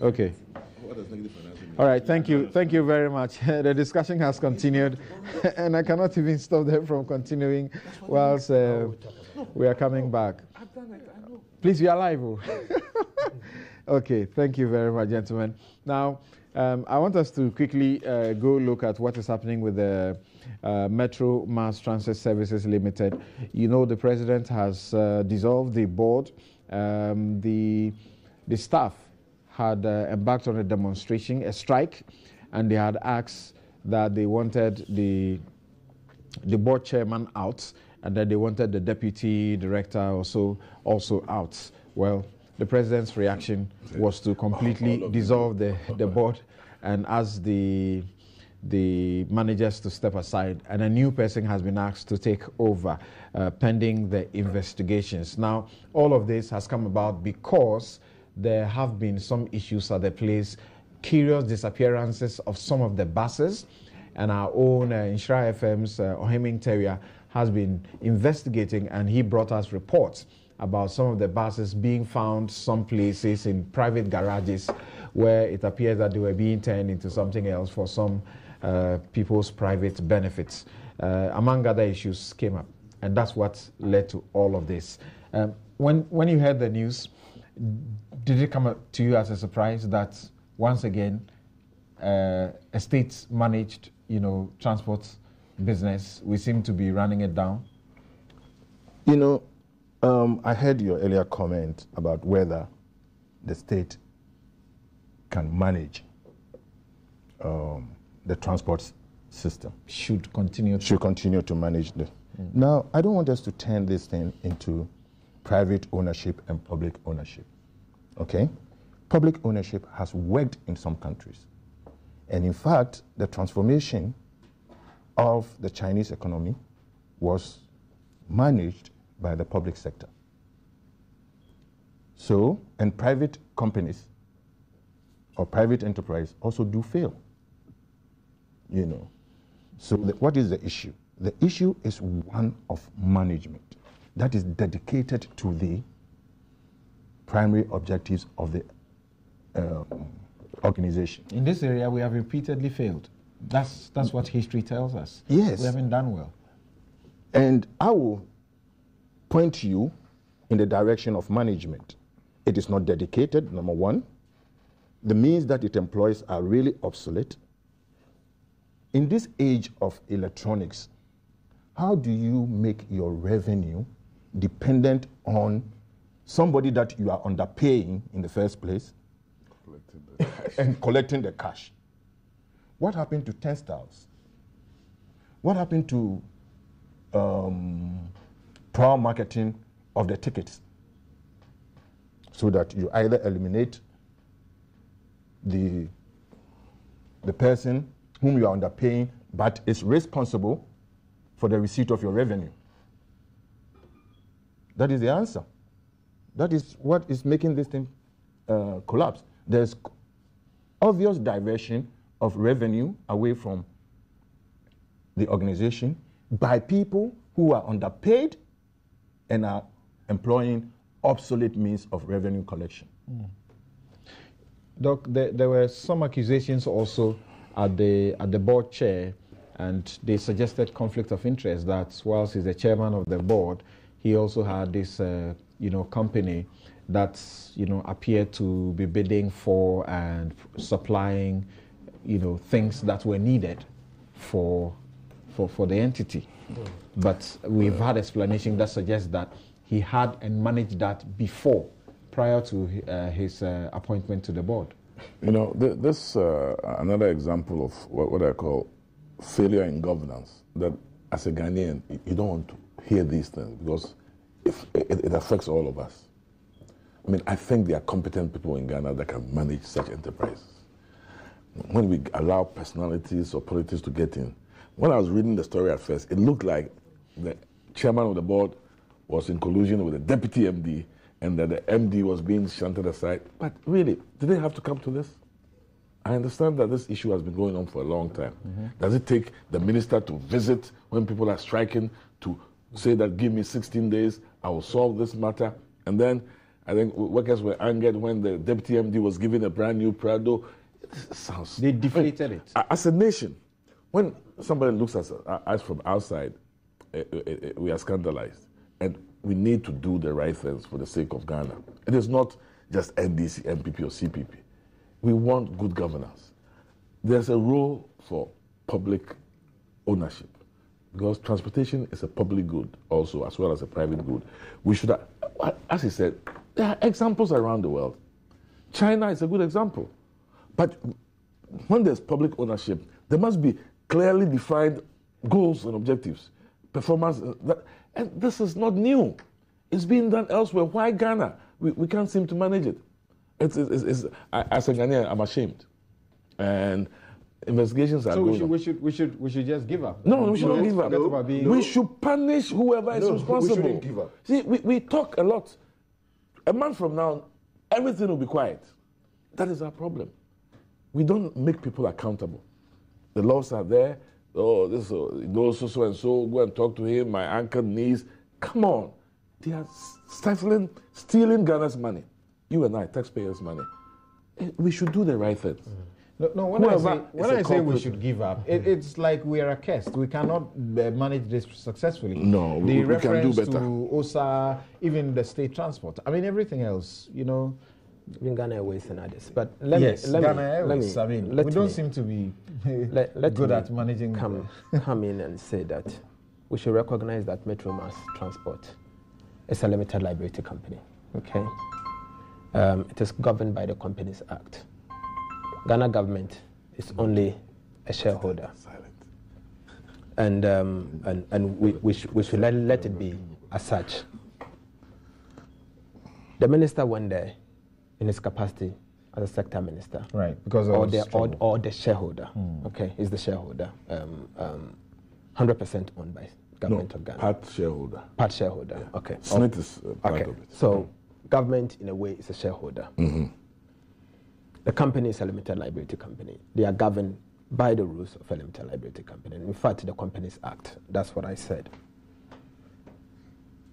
Okay. All right, thank you very much. The discussion has continued, and I cannot even stop them from continuing whilst we are coming back. Please, we are live. Okay, thank you very much, gentlemen. Now, I want us to quickly go look at what is happening with the Metro Mass Transit Services Limited. You know, the president has dissolved the board. The staff had embarked on a demonstration, a strike, and they had asked that they wanted the board chairman out, and that they wanted the deputy director also out. Well, the president's reaction was to completely dissolve the board and ask the managers to step aside, and a new person has been asked to take over pending the investigations. Now, all of this has come about because there have been some issues at the place, curious disappearances of some of the buses, and our own Inshira FM's Oheming Terrier has been investigating, and he brought us reports about some of the buses being found some places in private garages where it appears that they were being turned into something else for some people's private benefits. Among other issues came up, and that's what led to all of this. When you heard the news, did it come up to you as a surprise that once again a state-managed, transport business, we seem to be running it down? I heard your earlier comment about whether the state can manage the transport system. Should continue to manage the. Now, I don't want us to turn this thing into private ownership and public ownership. Okay? Public ownership has worked in some countries. And in fact, the transformation of the Chinese economy was managed by the public sector. So, and private companies or private enterprise also do fail. So what is the issue? The issue is one of management that is dedicated to the primary objectives of the organization. In this area, we have repeatedly failed. That's what history tells us. Yes. We haven't done well. And I will point you in the direction of management. It is not dedicated, number one. The means that it employs are really obsolete. In this age of electronics, how do you make your revenue dependent on somebody that you are underpaying in the first place and collecting the cash? What happened to turnstiles? What happened to prior marketing of the tickets? So that you either eliminate the person whom you are underpaying but is responsible for the receipt of your revenue. That is the answer. That is what is making this thing collapse. There's obvious diversion of revenue away from the organization by people who are underpaid and are employing obsolete means of revenue collection. Doc, there were some accusations also at the board chair, and they suggested conflict of interest, that whilst he's the chairman of the board, he also had this company that appeared to be bidding for and supplying things that were needed for the entity. But we've had explanation that suggests that he had and managed that before, prior to his appointment to the board. This another example of what I call failure in governance, that as a Ghanaian, you don't want to hear these things because it affects all of us. I think there are competent people in Ghana that can manage such enterprises. When we allow personalities or politics to get in, when I was reading the story at first, it looked like the chairman of the board was in collusion with the deputy MD, and that the MD was being shunted aside. But really, did they have to come to this? I understand that this issue has been going on for a long time. Does it take the minister to visit when people are striking to say that give me 16 days, I will solve this matter? And then I think workers were angered when the deputy MD was given a brand new Prado. It sounds. They deflated it. As a nation, when somebody looks at us from outside, we are scandalized. And we need to do the right things for the sake of Ghana. It is not just NDC, MPP, or CPP. We want good governance. There's a role for public ownership because transportation is a public good also, as well as a private good. We should, as he said, there are examples around the world. China is a good example. But when there's public ownership, there must be clearly defined goals and objectives, performance. And this is not new. It's been done elsewhere. Why Ghana? We can't seem to manage it. As a Ghanaian, I'm ashamed. And investigations are going on. We should just give up. No, we shouldn't give up. We should punish whoever is responsible. We shouldn't give up. See, we talk a lot. A month from now, everything will be quiet. That is our problem. We don't make people accountable. The laws are there. Oh, this so and so. Go and talk to him. My ankle, knees. Come on, they are stealing Ghana's money. You and I, taxpayers' money. We should do the right things. No, when I say we should give up, it's like we are accursed. We cannot manage this successfully. No, we can do better. To OSA, even the state transport. I mean, everything else, Even Ghana Airways and others. But Ghana Airways. We don't seem to be good at managing. Come in and say that we should recognize that Metro Mass Transport is a limited liability company. Okay, it is governed by the Companies Act. Ghana government is only a shareholder, and we should let it be as such. The minister went there in his capacity as a sector minister, right? Because or the shareholder. Okay, he's the shareholder, 100% owned by government of Ghana. Part shareholder. Part shareholder. Yeah. Okay. Senate is part of it. So government, in a way, is a shareholder. Mm-hmm. The company is a limited liability company. They are governed by the rules of a limited liability company. And in fact, the Companies Act. That's what I said.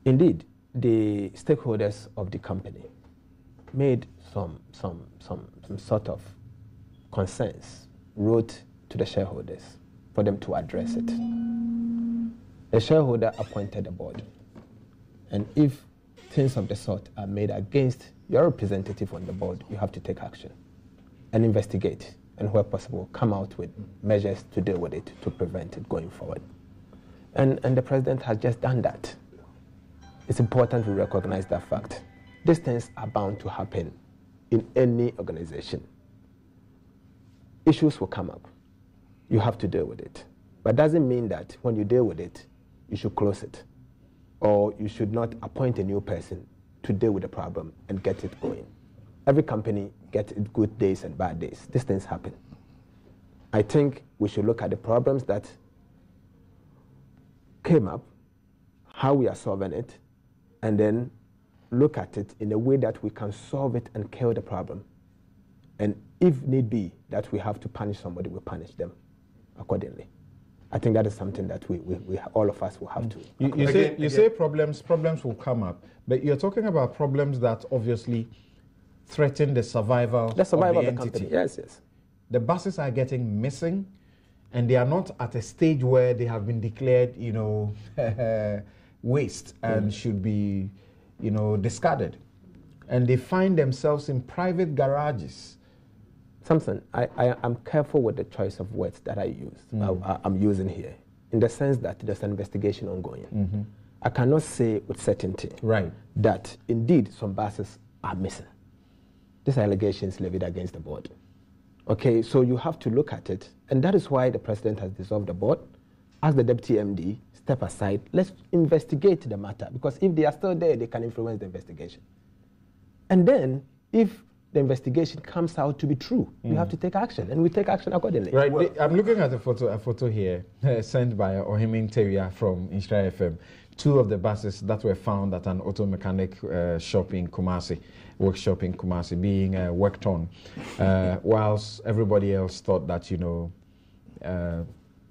Indeed, the stakeholders of the company made some sort of consensus, wrote to the shareholders for them to address it. The shareholder appointed a board, and if things of the sort are made against your representative on the board, you have to take action and investigate, and where possible, come out with measures to deal with it, to prevent it going forward. And the president has just done that. It's important we recognize that fact. These things are bound to happen in any organization. Issues will come up. You have to deal with it. But doesn't mean that when you deal with it, you should close it. Or you should not appoint a new person to deal with the problem and get it going. Every company gets good days and bad days. These things happen. I think we should look at the problems that came up, how we are solving it, and then look at it in a way that we can solve it and kill the problem. And if need be that we have to punish somebody, we punish them accordingly. I think that is something that we all of us will have to. You say problems will come up, but you're talking about problems that obviously threaten the survival of the entity. Company. Yes. The buses are getting missing, and they are not at a stage where they have been declared, waste and should be, discarded. And they find themselves in private garages. Samson, I'm careful with the choice of words that I use. I'm using here, in the sense that there's an investigation ongoing. Mm-hmm. I cannot say with certainty that indeed some buses are missing. These are allegations levied against the board. Okay, so you have to look at it, and that is why the president has dissolved the board. As the deputy MD, step aside, let's investigate the matter, because if they are still there, they can influence the investigation. And then, if the investigation comes out to be true, you have to take action, and we take action accordingly. Right. Well, I'm looking at a photo here sent by Ohimin Teria from Inshra FM. Two of the buses that were found at an auto mechanic shop in Kumasi, workshop in Kumasi, being worked on, whilst everybody else thought that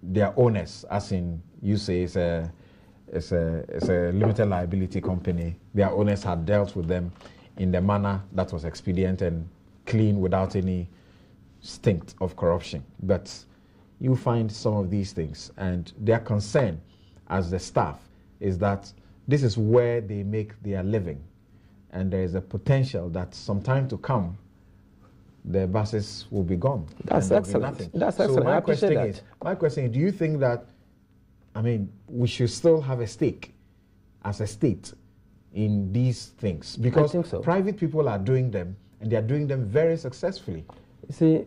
their owners, as in you say, it's a limited liability company. Their owners had dealt with them in the manner that was expedient and clean without any stint of corruption. But you find some of these things, and their concern as the staff is that this is where they make their living, and there is a potential that some time to come the buses will be gone. That's excellent. That's excellent. My question is, do you think that, I mean, we should still have a stake as a state in these things? Because I think so. Private people are doing them, and they are doing them very successfully. You see,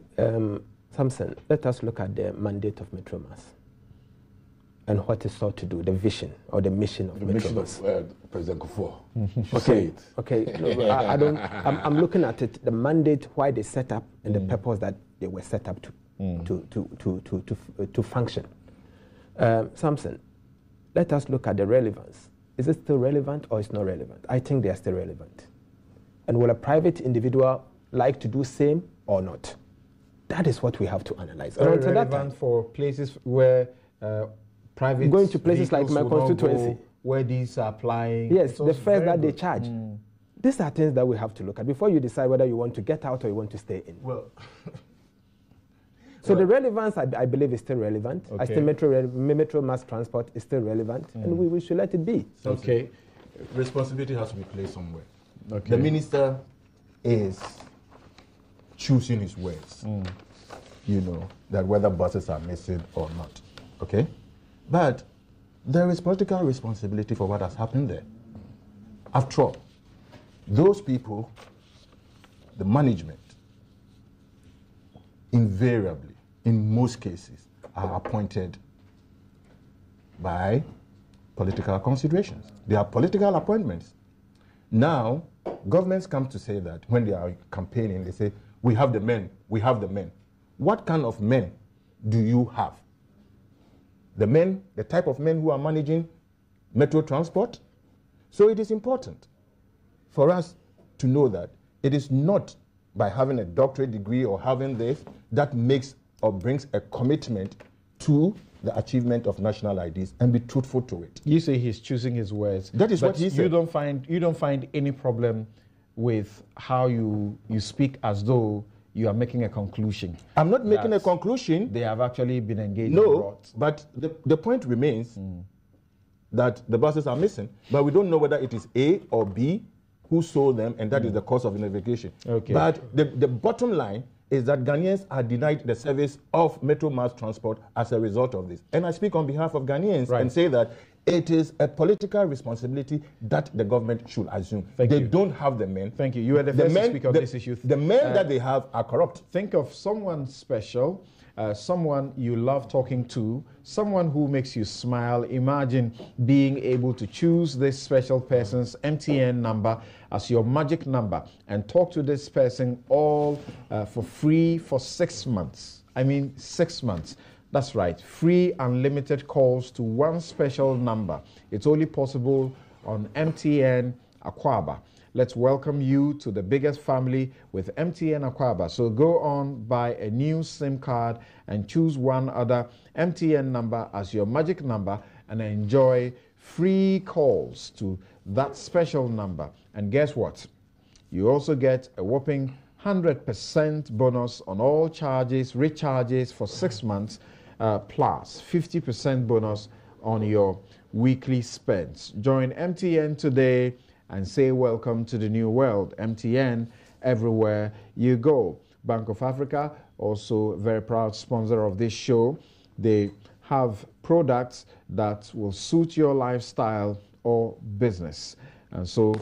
Samson, let us look at the mandate of Metromas and what it sought to do, the vision or the mission of Metromas. President Kufuor. Okay. No, I'm looking at it. The mandate, why they set up, and the purpose that they were set up to function. Samson, let us look at the relevance. Is it still relevant or it's not relevant? I think they are still relevant. And will a private individual like to do same or not? That is what we have to analyze. Very relevant for places where private going to places like my constituency, where these are applying. Yes, the fares that they charge. These are things that we have to look at before you decide whether you want to get out or you want to stay in. Well, so the relevance, I believe, is still relevant. Okay. I still metro mass transport is still relevant, and we should let it be. Okay. Responsibility has to be placed somewhere. Okay. The minister is choosing his words. You know, that whether buses are missing or not. Okay? But there is political responsibility for what has happened there. After all, those people, the management, invariably, in most cases, are appointed by political considerations. They are political appointments. Now, governments come to say that when they are campaigning, they say, we have the men, we have the men. What kind of men do you have? The men, the type of men who are managing metro transport? So it is important for us to know that it is not by having a doctorate degree or having this that makes or brings a commitment to the achievement of national IDs, and be truthful to it. You say he's choosing his words. That is what he said. You don't find any problem with how you speak as though you are making a conclusion. I'm not making a conclusion. They have actually been engaged. No, but the point remains that the buses are missing, but we don't know whether it is A or B who sold them, and that is the cause of navigation. Okay. But the bottom line is that Ghanaians are denied the service of metro mass transport as a result of this. And I speak on behalf of Ghanaians and say that it is a political responsibility that the government should assume. They don't have the men. Thank you. You are the first to speak on this issue. The men that they have are corrupt. Think of someone special, someone you love talking to, someone who makes you smile. Imagine being able to choose this special person's MTN number as your magic number and talk to this person all for free for 6 months. I mean 6 months. That's right, free unlimited calls to one special number. It's only possible on MTN Akwaba. Let's welcome you to the biggest family with MTN Akwaba. So go on, buy a new SIM card and choose one other MTN number as your magic number and enjoy free calls to that special number. And guess what? You also get a whopping 100% bonus on all charges, recharges for 6 months, plus 50% bonus on your weekly spends. Join MTN today and say welcome to the new world. MTN, everywhere you go. Bank of Africa, also a very proud sponsor of this show. They have products that will suit your lifestyle or business. And so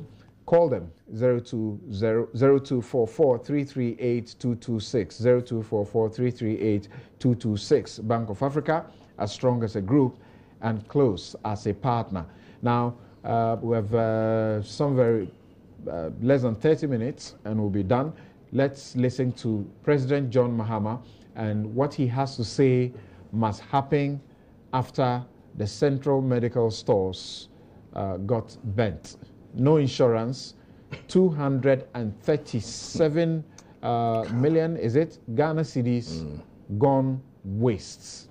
call them 0244-338-226, 0244-338-226. Bank of Africa, as strong as a group and close as a partner. Now, we have some very less than 30 minutes and we'll be done. Let's listen to President John Mahama and what he has to say must happen after the central medical stores got bent. No insurance, 237 million, is it? Ghana cedis gone wastes.